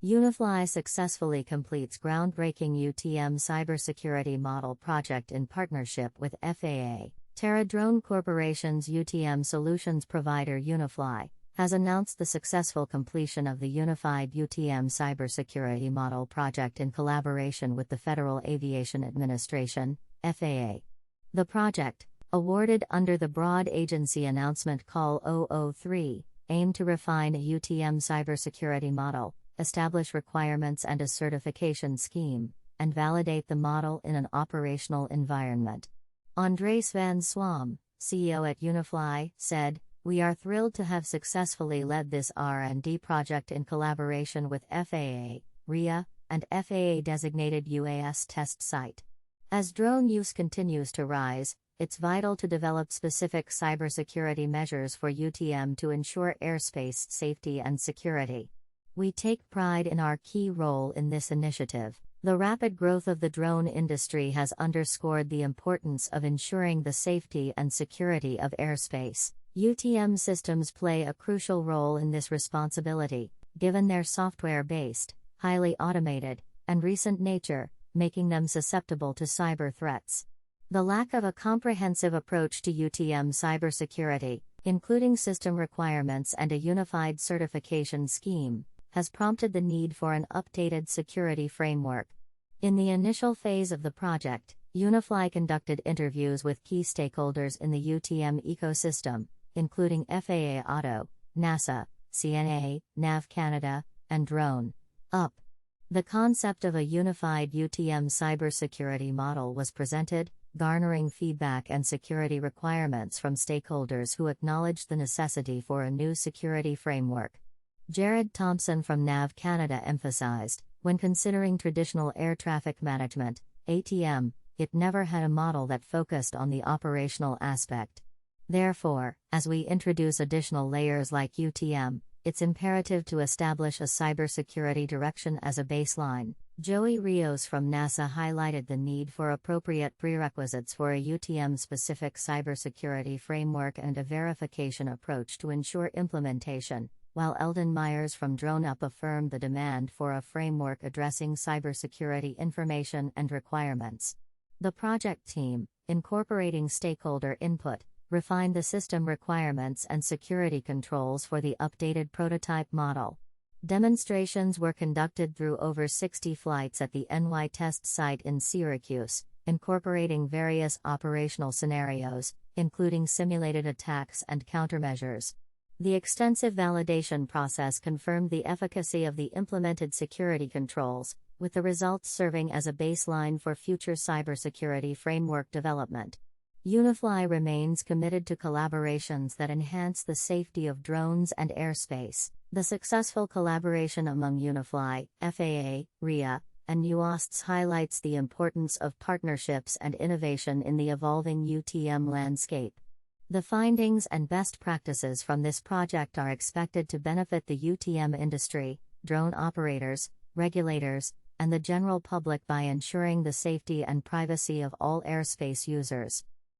Unifly successfully completes groundbreaking UTM Cybersecurity Model project in partnership with FAA. Terra Drone Corporation's UTM Solutions provider Unifly has announced the successful completion of the Unified UTM Cybersecurity Model project in collaboration with the Federal Aviation Administration, FAA. The project, awarded under the Broad Agency Announcement Call 003, aimed to refine a UTM cybersecurity model, establish requirements and a certification scheme, and validate the model in an operational environment. Andres van Swalm, CEO at Unifly, said, "We are thrilled to have successfully led this R&D project in collaboration with FAA, Rhea, and FAA-designated UAS Test Site. As drone use continues to rise, it's vital to develop specific cybersecurity measures for UTM to ensure airspace safety and security. We take pride in our key role in this initiative. The rapid growth of the drone industry has underscored the importance of ensuring the safety and security of airspace. UTM systems play a crucial role in this responsibility, given their software-based, highly automated, and recent nature, making them susceptible to cyber threats. The lack of a comprehensive approach to UTM cybersecurity, including system requirements and a unified certification scheme, has prompted the need for an updated security framework. In the initial phase of the project, Unifly conducted interviews with key stakeholders in the UTM ecosystem, including FAA Auto, NASA, CNA, NAV Canada, and Drone Up. The concept of a unified UTM cybersecurity model was presented, garnering feedback and security requirements from stakeholders who acknowledged the necessity for a new security framework. Jared Thompson from NAV Canada emphasized, when considering traditional air traffic management, ATM, it never had a model that focused on the operational aspect. Therefore, as we introduce additional layers like UTM, it's imperative to establish a cybersecurity direction as a baseline. Joey Rios from NASA highlighted the need for appropriate prerequisites for a UTM-specific cybersecurity framework and a verification approach to ensure implementation, while Eldon Myers from Drone Up affirmed the demand for a framework addressing cybersecurity information and requirements. The project team, incorporating stakeholder input, refined the system requirements and security controls for the updated prototype model. Demonstrations were conducted through over 60 flights at the NY Test Site in Syracuse, incorporating various operational scenarios, including simulated attacks and countermeasures. The extensive validation process confirmed the efficacy of the implemented security controls, with the results serving as a baseline for future cybersecurity framework development. Unifly remains committed to collaborations that enhance the safety of drones and airspace. The successful collaboration among Unifly, FAA, Rhea, and UASTS highlights the importance of partnerships and innovation in the evolving UTM landscape. The findings and best practices from this project are expected to benefit the UTM industry, drone operators, regulators, and the general public by ensuring the safety and privacy of all airspace users.